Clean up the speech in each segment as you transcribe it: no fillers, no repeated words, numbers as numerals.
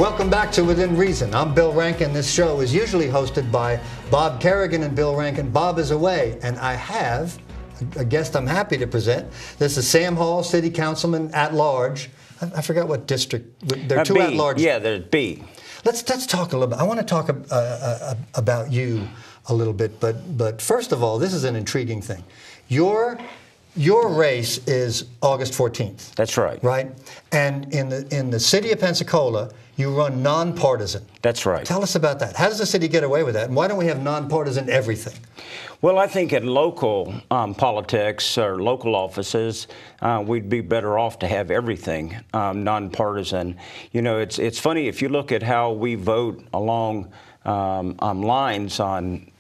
Welcome back to Within Reason. I'm Bill Rankin. This show is usually hosted by Bob Kerrigan and Bill Rankin. Bob is away, and I have a guest I'm happy to present. This is Sam Hall, City Councilman at large. I forgot what district. There are two at large. Yeah, there's B. Let's talk a little bit. I want to talk about you a little bit, but first of all, this is an intriguing thing. Your race is August 14th. That's right. Right? And in the city of Pensacola, you run nonpartisan. That's right. Tell us about that. How does the city get away with that? And why don't we have nonpartisan everything? Well, I think in local politics or local offices, we'd be better off to have everything nonpartisan. You know, it's funny if you look at how we vote along lines on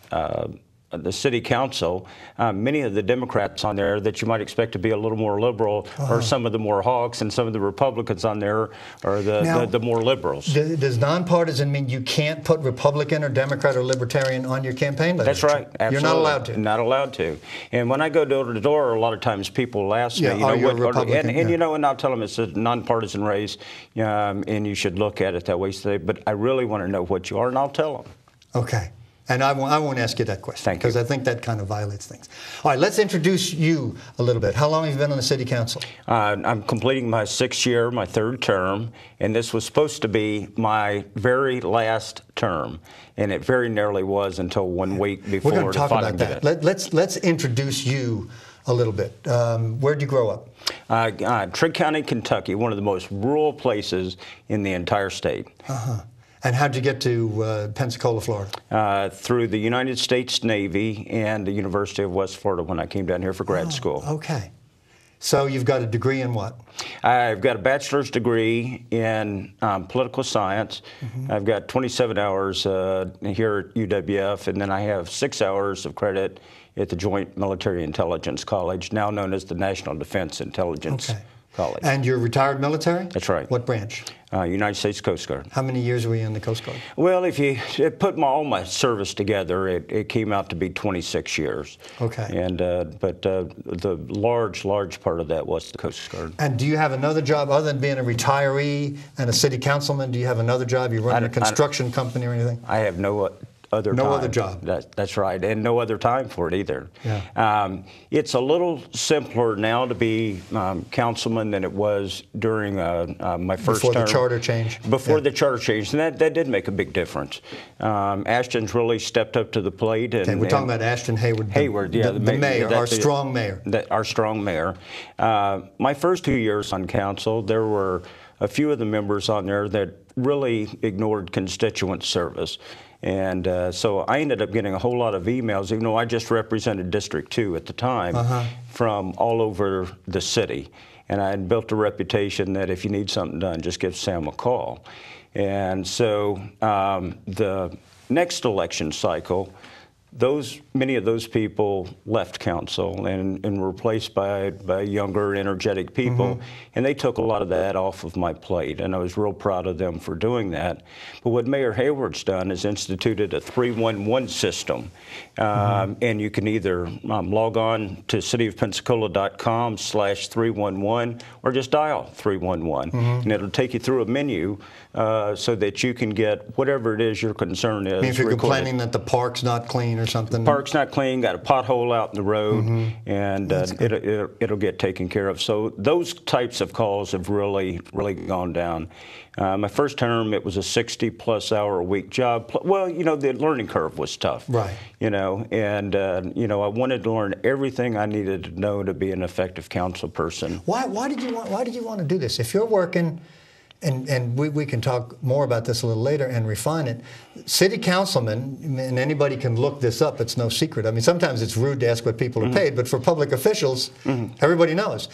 the city council, many of the Democrats on there that you might expect to be a little more liberal are some of the more hawks, and some of the Republicans on there are the more liberals. Does nonpartisan mean you can't put Republican or Democrat or Libertarian on your campaign letter? That's right. Absolutely. You're not allowed to. Not allowed to. And when I go door to door, a lot of times people ask me, you know, and I'll tell them it's a nonpartisan race, and you should look at it that way. But I really want to know what you are, and I'll tell them. Okay. And I won't ask you that question because I think that kind of violates things. All right, let's introduce you a little bit. How long have you been on the city council? I'm completing my 6th year, my 3rd term, and this was supposed to be my very last term, and it very nearly was until 1 week before. We're going to talk about that. Let's introduce you a little bit. Where'd you grow up? Trigg County, Kentucky, one of the most rural places in the entire state. And how'd you get to Pensacola, Florida? Through the United States Navy and the University of West Florida when I came down here for grad school. Okay. So you've got a degree in what? I've got a bachelor's degree in political science. I've got 27 hours here at UWF, and then I have 6 hours of credit at the Joint Military Intelligence College, now known as the National Defense Intelligence College. And you're retired military? That's right. What branch? United States Coast Guard. How many years were you in the Coast Guard? Well, if you put all my service together, it came out to be 26 years. Okay. And but the large part of that was the Coast Guard. And do you have another job other than being a retiree and a city councilman? Do you have another job? You run a construction company or anything? I have no other job. That's right, and no other time for it either. Yeah. It's a little simpler now to be councilman than it was during my first term. Before the charter change. Before the charter change, and that did make a big difference. Ashton's really stepped up to the plate. And, we're talking about Ashton Hayward. The mayor, our strong mayor. Our strong mayor. My first 2 years on council, there were a few of the members on there that really ignored constituent service. And so I ended up getting a whole lot of emails, even though I just represented District 2 at the time, from all over the city. And I had built a reputation that if you need something done, just give Sam a call. And so the next election cycle, many of those people left council and were replaced by younger, energetic people, and they took a lot of that off of my plate, and I was real proud of them for doing that. But what Mayor Hayward's done is instituted a 311 system, and you can either log on to cityofpensacola.com/311 or just dial 311, and it'll take you through a menu so that you can get whatever it is your concern is. I mean, if you're complaining that the park's not clean or something? Park's not clean, got a pothole out in the road, and it'll get taken care of. So those types of calls have really gone down. My first term, it was a 60-plus hour a week job. Well, you know, the learning curve was tough. Right. You know, and you know, I wanted to learn everything I needed to know to be an effective council person. Why did you want to do this? If you're working, and we can talk more about this a little later and refine it. City councilmen, and anybody can look this up, it's no secret. I mean, sometimes it's rude to ask what people are paid, but for public officials, everybody knows.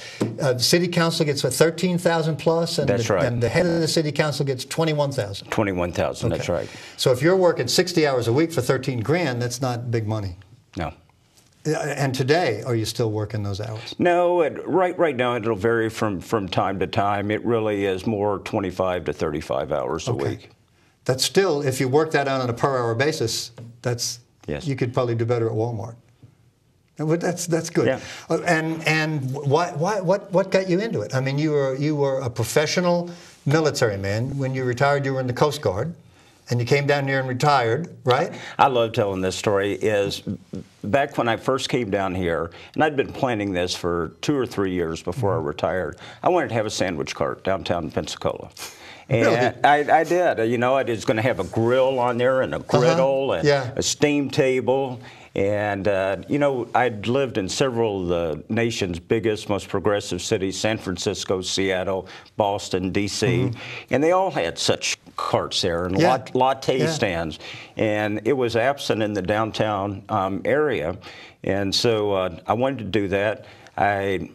City council gets $13,000 plus, and and the head of the city council gets $21,000. $21,000, okay. That's right. So if you're working 60 hours a week for 13 grand, that's not big money. No. And today, are you still working those hours? No, right now it'll vary from time to time. It really is more 25 to 35 hours a week. That's still, if you work that out on a per-hour basis, you could probably do better at Walmart. That's good. Yeah. And what got you into it? I mean, you were a professional military man. When you retired, you were in the Coast Guard, and you came down here and retired, right? I love telling this story. Is back when I first came down here, and I'd been planning this for 2 or 3 years before I retired, I wanted to have a sandwich cart downtown Pensacola. And Really? I did. You know, I was going to have a grill on there and a griddle and a steam table. And, you know, I'd lived in several of the nation's biggest, most progressive cities, San Francisco, Seattle, Boston, D.C., and they all had such carts there and latte stands. And it was absent in the downtown area. And so I wanted to do that. I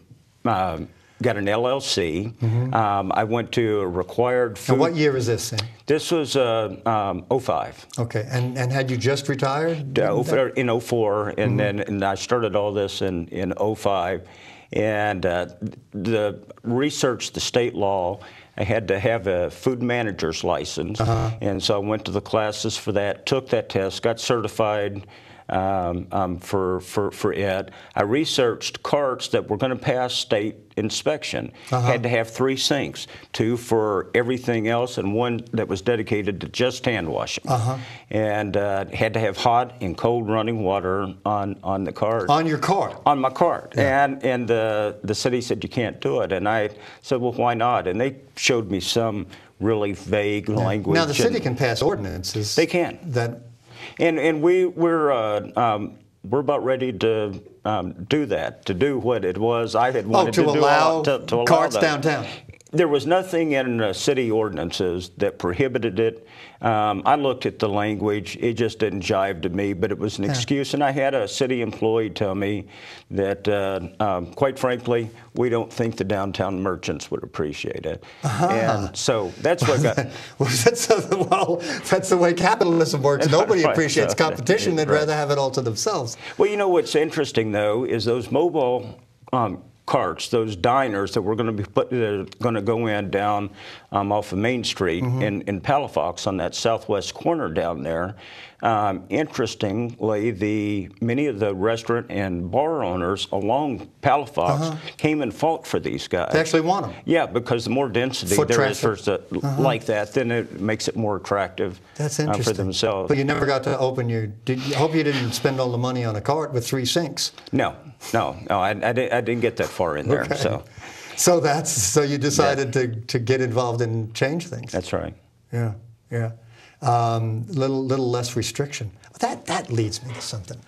got an LLC. I went to a required food. And what year is this in? This was 05. Okay, and had you just retired? In 04, and then I started all this in 05. And the research, the state law, I had to have a food manager's license. And so I went to the classes for that, took that test, got certified for it. I researched carts that were going to pass state inspection. Had to have 3 sinks, 2 for everything else and 1 that was dedicated to just hand washing. And had to have hot and cold running water on the cart. On your cart? On my cart. And the city said you can't do it. And I said, well, why not? And they showed me some really vague language. Now the city can pass ordinances. They can. And we're about ready to do that, to do what it was I had wanted to do. To allow carts that. downtown. There was nothing in city ordinances that prohibited it. I looked at the language. It just didn't jive to me, but it was an excuse. And I had a city employee tell me that, quite frankly, we don't think the downtown merchants would appreciate it. And so that's what got... well, that's the way capitalism works. Nobody appreciates competition. They'd rather have it all to themselves. Well, you know what's interesting, though, is those mobile carts, those diners that we're going to go in down off of Main Street in Palafox on that southwest corner down there. Interestingly, many of the restaurant and bar owners along Palafox came and fought for these guys. They actually want them. Yeah, because the more density there is like that, then it makes it more attractive for themselves. But you never got to open your... I hope you didn't spend all the money on a cart with 3 sinks. No, I didn't get that far in there. So you decided to get involved and change things. That's right. Yeah. Little less restriction. That leads me to something.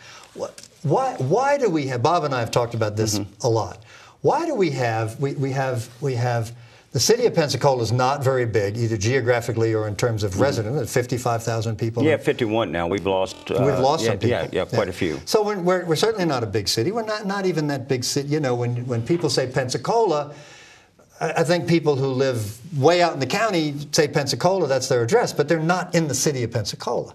Why do we have? Bob and I have talked about this a lot. Why do we have? We have. The city of Pensacola is not very big, either geographically or in terms of residents. 55,000 people. Yeah, 51 now. We've lost some people. Yeah, quite a few. So we're certainly not a big city. We're not even that big city. You know, when people say Pensacola, I think people who live way out in the county say Pensacola, that's their address, but they're not in the city of Pensacola.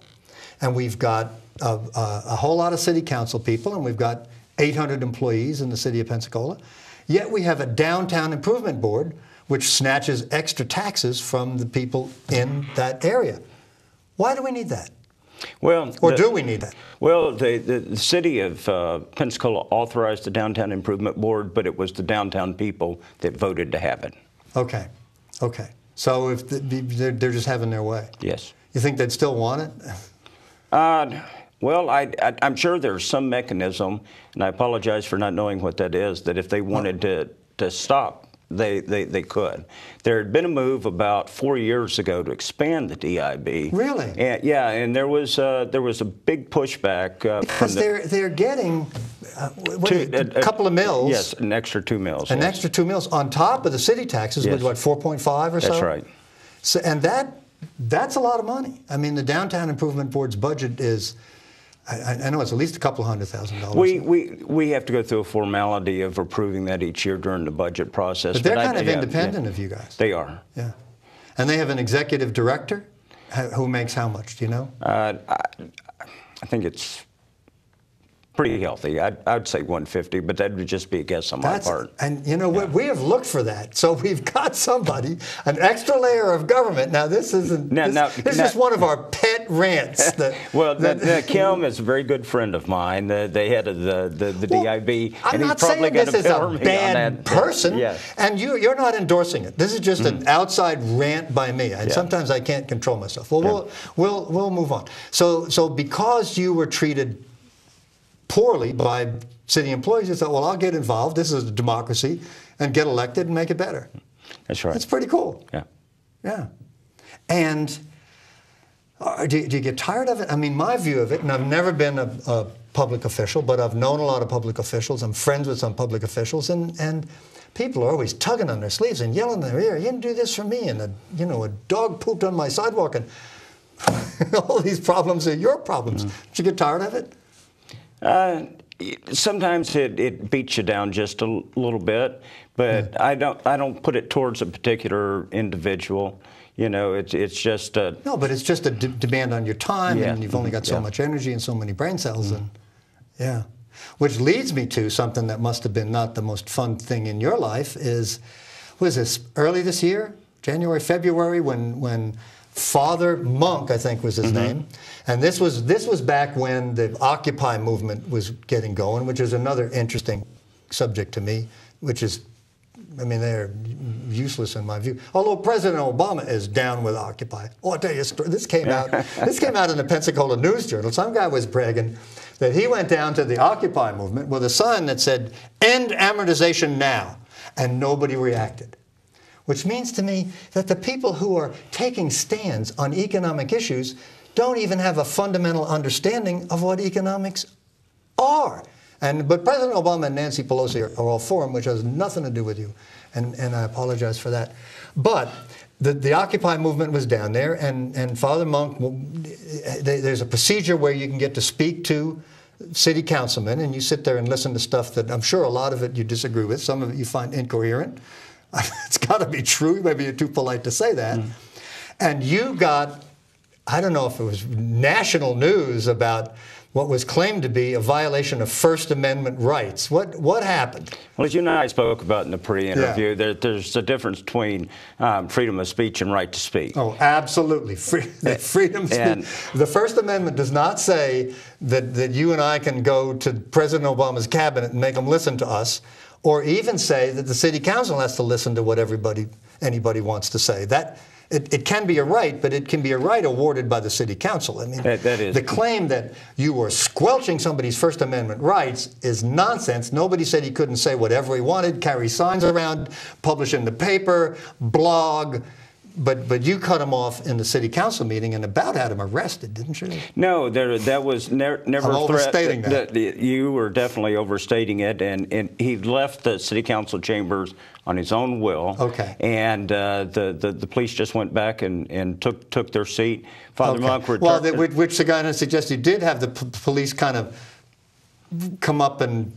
And we've got a whole lot of city council people, and we've got 800 employees in the city of Pensacola. Yet we have a downtown improvement board which snatches extra taxes from the people in that area. Why do we need that? Well, do we need that? Well, the city of Pensacola authorized the Downtown Improvement Board, but it was the downtown people that voted to have it. Okay. So if they're just having their way. Yes. You think they'd still want it? Well, I'm sure there's some mechanism, and I apologize for not knowing what that is, that if they wanted to stop, they could. There had been a move about 4 years ago to expand the DIB. Really? And there was a big pushback because they're getting a couple of mills. Yes, an extra 2 mills. Extra 2 mills on top of the city taxes with what, 4.5 or so? That's right. So, and that's a lot of money. I mean, the Downtown Improvement Board's budget is, I know it's at least a couple $100,000. We have to go through a formality of approving that each year during the budget process. But they're kind of independent of you guys. They are. Yeah. And they have an executive director who makes how much, do you know? I think it's Pretty healthy. I'd say 150, but that would just be a guess on my part. And you know, we have looked for that. So we've got somebody, an extra layer of government. Now, this isn't, this is just one of our pet rants. Kim is a very good friend of mine, the head of the DIB. I'm not saying this is a bad person, and you're not endorsing it. This is just an outside rant by me. And sometimes I can't control myself. Well, we'll move on. So because you were treated poorly by city employees, you thought, well, I'll get involved. This is a democracy, and get elected and make it better. That's right. That's pretty cool. Yeah. Yeah. And do you get tired of it? I mean, my view of it, and I've never been a public official, but I've known a lot of public officials. I'm friends with some public officials, and people are always tugging on their sleeves and yelling in their ear, you didn't do this for me, and a dog pooped on my sidewalk, and all these problems are your problems. Did you get tired of it? Sometimes it beats you down just a little bit, but I don't put it towards a particular individual. You know, it's just a... No, but it's just a demand on your time, and you've only got so much energy and so many brain cells, and which leads me to something that must have been not the most fun thing in your life. Was this early this year, January, February, when Father Monk, I think was his name, and this was back when the Occupy movement was getting going, which is another interesting subject to me, which is, I mean, they're useless in my view. Although President Obama is down with Occupy. Oh, I'll tell you a story. This came out in the Pensacola News Journal. Some guy was bragging that he went down to the Occupy movement with a sign that said, "End amortization now," and nobody reacted. Which means to me that the people who are taking stands on economic issues don't even have a fundamental understanding of what economics are. But President Obama and Nancy Pelosi are all for him, which has nothing to do with you, and I apologize for that. But the Occupy movement was down there, and Father Monk, there's a procedure where you can get to speak to city councilmen, and you sit there and listen to stuff that I'm sure a lot of it you disagree with, some of it you find incoherent. It's got to be true. Maybe you're too polite to say that. And you got, I don't know if it was national news about what was claimed to be a violation of First Amendment rights. What happened? Well, as you and I spoke about in the pre-interview, there's a difference between freedom of speech and right to speak. Oh, absolutely. Freedom of speech. The First Amendment does not say that you and I can go to President Obama's cabinet and make them listen to us, or even say that the city council has to listen to what anybody wants to say. That it can be a right, but it can be a right awarded by the city council. I mean, that is. The claim that you were squelching somebody's First Amendment rights is nonsense. Nobody said he couldn't say whatever he wanted, carry signs around, publish in the paper, blog. But you cut him off in the city council meeting and about had him arrested, didn't you? No, that was never I'm overstating that. You were definitely overstating it, and he left the city council chambers on his own will. Okay. And the police just went back and took their seat. Father Monk returned. Well, which the guy suggested you did have the police kind of come up and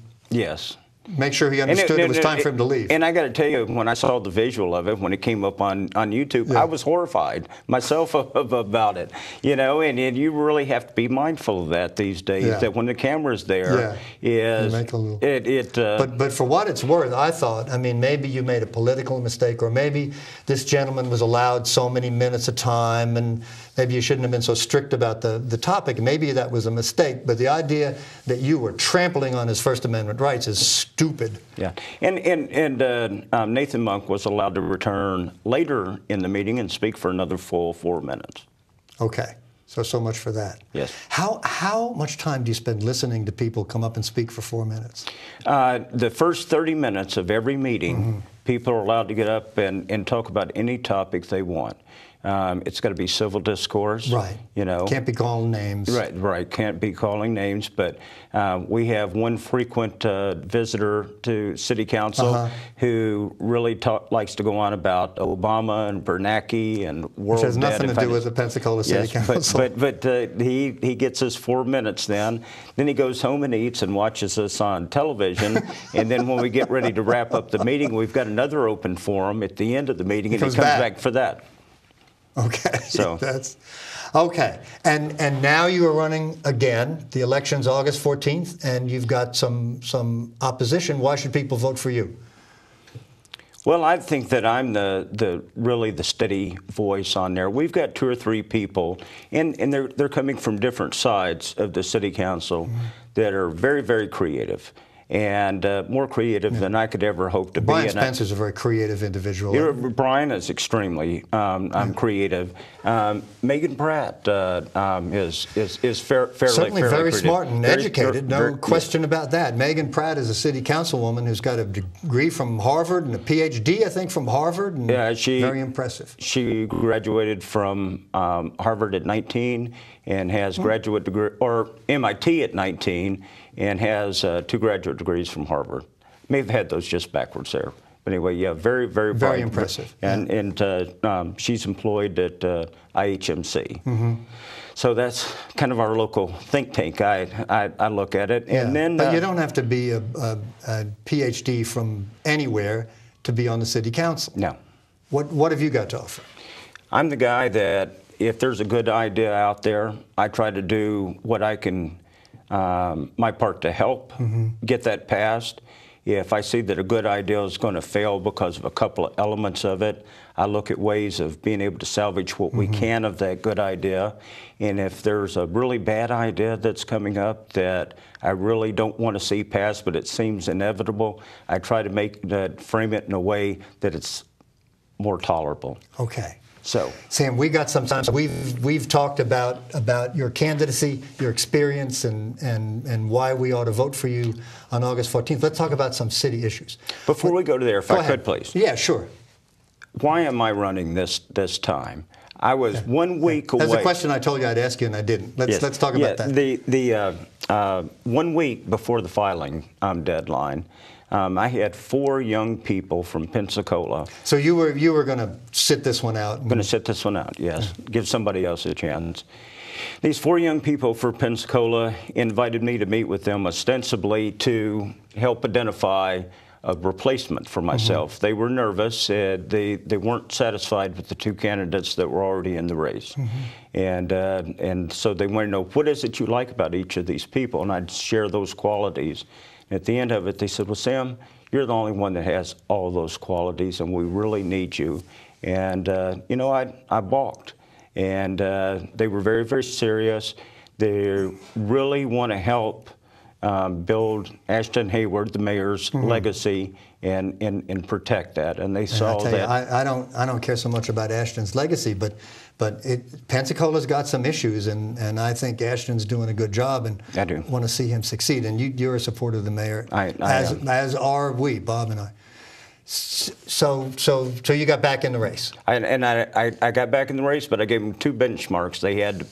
make sure he understood it was time for him to leave. And I got to tell you, when I saw the visual of it, when it came up on YouTube, I was horrified myself about it. You know, and you really have to be mindful of that these days, that when the camera's there, But for what it's worth, I thought, I mean, maybe you made a political mistake, or maybe this gentleman was allowed so many minutes of time, and maybe you shouldn't have been so strict about the topic. Maybe that was a mistake, but the idea that you were trampling on his First Amendment rights is stupid. Yeah, and Nathan Monk was allowed to return later in the meeting and speak for another full 4 minutes. Okay, so much for that. Yes. How much time do you spend listening to people come up and speak for 4 minutes? The first 30 minutes of every meeting, people are allowed to get up and talk about any topic they want. It's got to be civil discourse. Right. You know. Can't be calling names. Right. Can't be calling names. But we have one frequent visitor to City Council who really likes to go on about Obama and Bernanke and world debt. Which has nothing to do with the Pensacola City Council. But he gets his 4 minutes then. Then he goes home and eats and watches us on television. And then when we get ready to wrap up the meeting, we've got another open forum at the end of the meeting, and he comes back for that. Okay. So That's okay. And now you are running again. The election's August 14th, and you've got some opposition. Why should people vote for you? Well, I think that I'm really the steady voice on there. We've got 2 or 3 people, and they're coming from different sides of the city council that are very, very creative, and more creative than I could ever hope to be. Brian Spencer's a very creative individual. Brian is extremely creative. Megan Pratt is fairly certainly very creative. smart and educated. No question about that. Megan Pratt is a city councilwoman who's got a degree from Harvard and a PhD, I think, from Harvard. And very impressive. She graduated from Harvard at 19 and has graduate degree, or MIT at 19, and has 2 graduate degrees from Harvard. May have had those just backwards there. But anyway, yeah, very, very bright. Very impressive. And she's employed at IHMC. So that's kind of our local think tank. I look at it. Yeah. And then, but you don't have to be a PhD from anywhere to be on the city council. No. What have you got to offer? I'm the guy that if there's a good idea out there, I try to do what I can, my part to help get that passed. If I see that a good idea is going to fail because of a couple of elements of it, I look at ways of being able to salvage what we can of that good idea. And if there's a really bad idea that's coming up that I really don't want to see passed, but it seems inevitable, I try to frame it in a way that it's more tolerable. Okay. So, Sam, we got some time. We've talked about your candidacy, your experience, and why we ought to vote for you on August 14th. Let's talk about some city issues. Before we go to there, if I could, please. Yeah, sure. Why am I running this time? I was 1 week away. That's a question I told you I'd ask you, and I didn't. Let's talk about that. The 1 week before the filing deadline, I had 4 young people from Pensacola. So you were going to sit this one out? Going to sit this one out, yes. Give somebody else a chance. These 4 young people from Pensacola invited me to meet with them ostensibly to help identify a replacement for myself. They were nervous. They weren't satisfied with the 2 candidates that were already in the race. And so they wanted to know, what is it you like about each of these people? And I'd share those qualities. At the end of it, they said, well, Sam, you're the only one that has all those qualities, and we really need you. And, I balked. And they were very, very serious. They really want to help build Ashton Hayward, the mayor's legacy, and protect that. And they saw that. I don't care so much about Ashton's legacy, but Pensacola's got some issues, and I think Ashton's doing a good job, and I do want to see him succeed. And you're a supporter of the mayor, as are we, Bob and I. So you got back in the race. I got back in the race, but I gave them 2 benchmarks they had to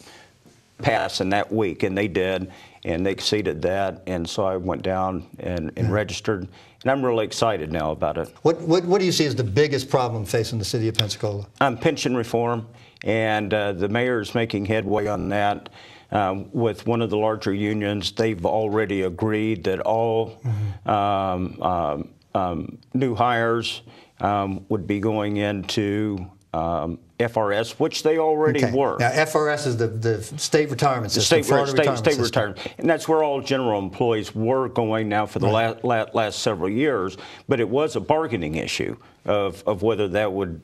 pass in that week, and they did, and they exceeded that. And so I went down and registered, and I'm really excited now about it. What do you see as the biggest problem facing the city of Pensacola? Pension reform, and the mayor is making headway on that. With one of the larger unions, they've already agreed that all new hires would be going into FRS, which they already were. Now, FRS is the state retirement system, state retirement. And that's where all general employees were going now for the last several years. But it was a bargaining issue of whether that would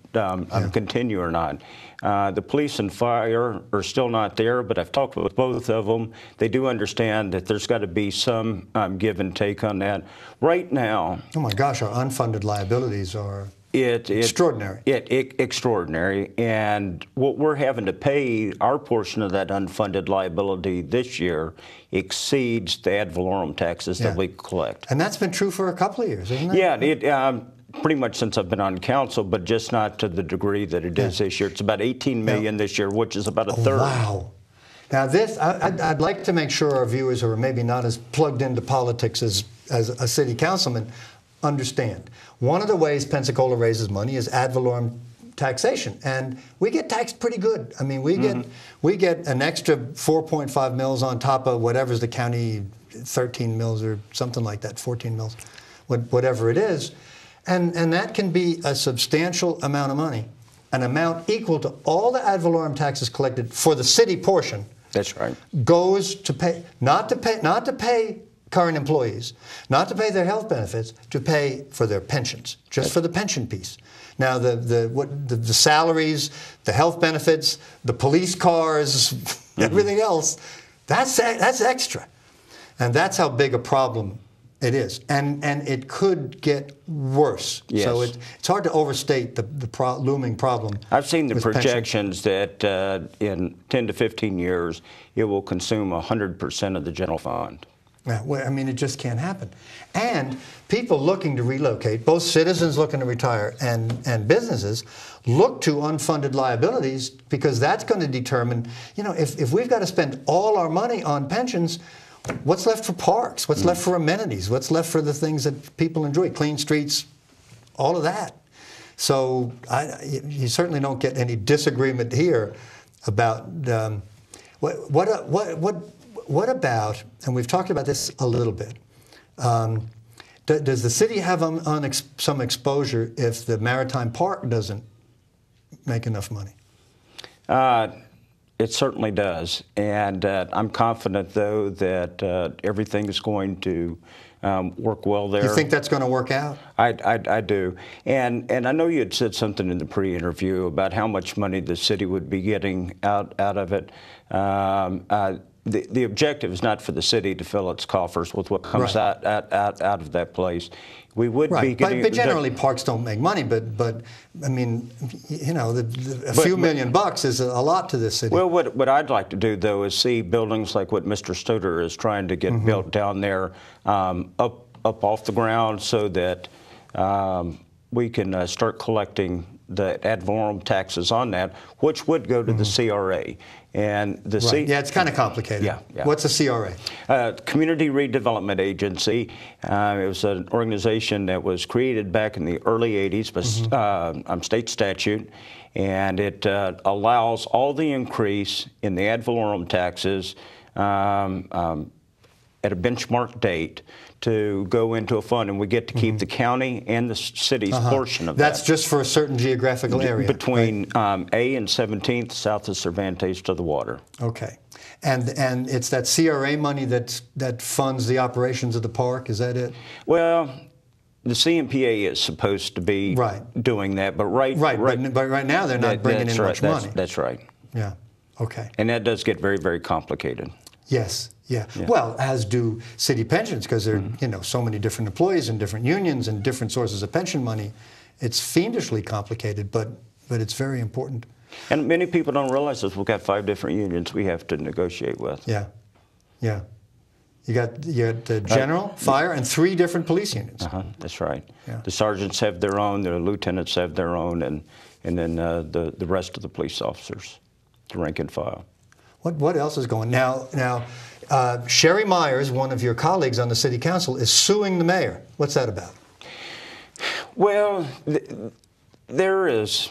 continue or not. The police and fire are still not there, but I've talked with both of them. They do understand that there's got to be some give and take on that. Right now... Oh, my gosh, our unfunded liabilities are... extraordinary. Extraordinary. And what we're having to pay, our portion of that unfunded liability this year exceeds the ad valorem taxes that we collect. And that's been true for a couple of years, isn't it? Yeah, pretty much since I've been on council, but just not to the degree that it is this year. It's about $18 million this year, which is about a third. Wow. Now this, I'd like to make sure our viewers who are maybe not as plugged into politics as a city councilman understand. One of the ways Pensacola raises money is ad valorem taxation, and we get taxed pretty good. I mean, we get an extra 4.5 mils on top of whatever's the county 13 mils or something like that, 14 mils, whatever it is, and that can be a substantial amount of money. an amount equal to all the ad valorem taxes collected for the city portion. That's right. Goes to pay, not to pay current employees, not to pay their health benefits, to pay for their pensions, just for the pension piece. Now, the salaries, the health benefits, the police cars, everything else, that's extra. And that's how big a problem it is. And it could get worse. Yes. So it's hard to overstate the looming problem. I've seen the with projections that in 10 to 15 years, it will consume 100% of the general fund. Yeah, well, I mean, it just can't happen. And people looking to relocate, both citizens looking to retire and businesses, look to unfunded liabilities, because that's going to determine, you know, if we've got to spend all our money on pensions, what's left for parks? What's left for amenities? What's left for the things that people enjoy? Clean streets, all of that. So you certainly don't get any disagreement here about what about, and we've talked about this a little bit, does the city have some exposure if the Maritime Park doesn't make enough money? It certainly does. And I'm confident, though, that everything is going to work well there. You think that's going to work out? I do. And I know you had said something in the pre-interview about how much money the city would be getting out of it. The objective is not for the city to fill its coffers with what comes out of that place. We would be getting... But generally, parks don't make money. But I mean, you know, a few million bucks is a lot to this city. Well, what I'd like to do, though, is see buildings like what Mr. Stoder is trying to get built down there up off the ground, so that we can start collecting the ad valorem taxes on that, which would go to the CRA. And the yeah, it's kind of complicated. Yeah. What's a CRA? Community Redevelopment Agency. It was an organization that was created back in the early 80s by state statute, and it allows all the increase in the ad valorem taxes at a benchmark date to go into a fund, and we get to keep the county and the city's portion of that. That's just for a certain geographical area? Between A and 17th, south of Cervantes to the water. Okay. And it's that CRA money that funds the operations of the park, is that it? Well, the CMPA is supposed to be doing that, but but right now they're not bringing in much money. That's right. Yeah, okay. And that does get very, very complicated. Yes. Yeah. Well, as do city pensions, because there are so many different employees and different unions and different sources of pension money. It's fiendishly complicated, but it's very important. And many people don't realize this. We've got 5 different unions we have to negotiate with. Yeah. You got the general, fire, and 3 different police unions. That's right. Yeah. The sergeants have their own, the lieutenants have their own, and then the rest of the police officers, the rank and file. What else is going now? Sherry Myers, one of your colleagues on the city council, is suing the mayor. What's that about? Well, there is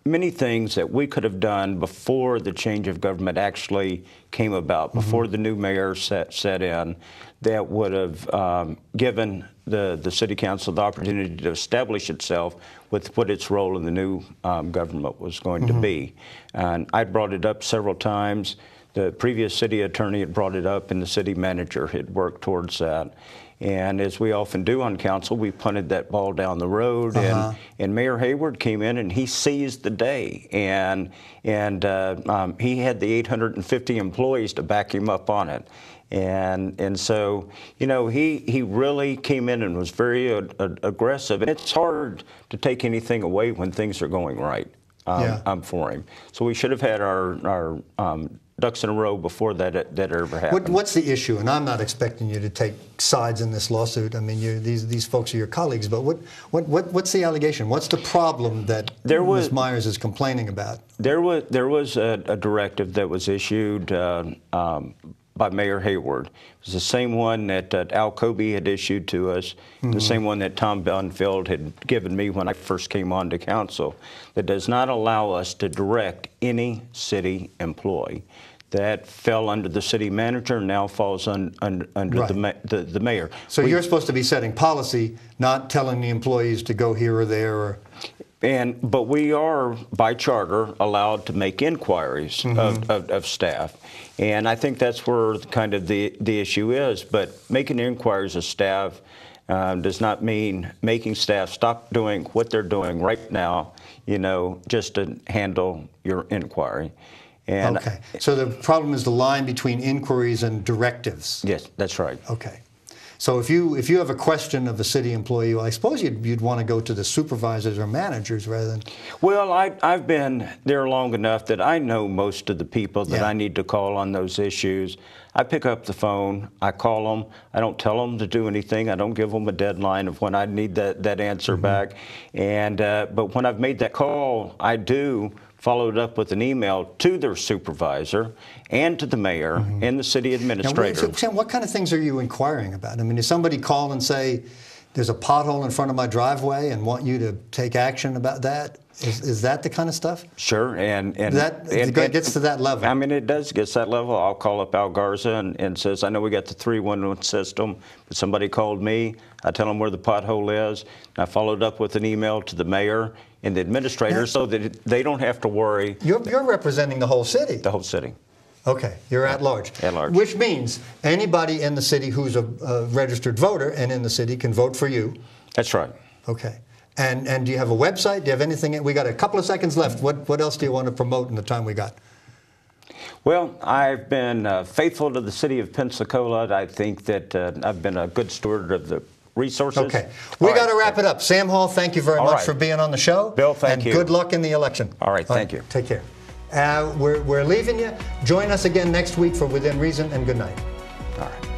many things that we could have done before the change of government actually came about, before the new mayor set in, that would have given the city council the opportunity to establish itself with what its role in the new government was going to be. And I brought it up several times. The previous city attorney had brought it up, and the city manager had worked towards that. And as we often do on council, we punted that ball down the road, and Mayor Hayward came in and he seized the day, and he had the 850 employees to back him up on it. And so, he really came in and was very aggressive, and it's hard to take anything away when things are going right for him. So we should have had our ducks in a row before that ever happened. What's the issue? And I'm not expecting you to take sides in this lawsuit. I mean, these folks are your colleagues. But what's the allegation? What's the problem that Ms. Myers is complaining about? There was a directive that was issued by Mayor Hayward. It was the same one that Al Kobe had issued to us, the same one that Tom Bunfield had given me when I first came on to council, that does not allow us to direct any city employee. That fell under the city manager, now falls under the mayor. So you're supposed to be setting policy, not telling the employees to go here or there? But we are, by charter, allowed to make inquiries of staff. And I think that's where kind of the issue is. But making inquiries of staff does not mean making staff stop doing what they're doing right now, just to handle your inquiry. And okay. So the problem is the line between inquiries and directives. Yes, that's right. Okay. So if you have a question of a city employee, I suppose you'd want to go to the supervisors or managers rather than... Well, I've been there long enough that I know most of the people that I need to call on those issues. I pick up the phone, I call them, I don't tell them to do anything, I don't give them a deadline of when I need that answer back. And but when I've made that call, I do follow it up with an email to their supervisor and to the mayor and the city administrator. Now, Sam, what kind of things are you inquiring about? I mean, does somebody call and say, there's a pothole in front of my driveway and want you to take action about that? Is that the kind of stuff? Sure, and it gets to that level. I mean, it does get to that level. I'll call up Al Garza and says, I know we got the 311 system, but somebody called me. I tell them where the pothole is. And I followed up with an email to the mayor and the administrator so that they don't have to worry. You're representing the whole city. The whole city. Okay, you're at large. At large. Which means anybody in the city who's a registered voter and in the city can vote for you. That's right. Okay. And do you have a website? Do you have anything? We got a couple of seconds left. What else do you want to promote in the time we got? Well, I've been faithful to the city of Pensacola. I think that I've been a good steward of the resources. Okay. We got to wrap it up. Sam Hall, thank you very much for being on the show. Bill, thank you. And good luck in the election. All right, thank you. Take care. We're leaving you. Join us again next week for Within Reason, and good night. All right.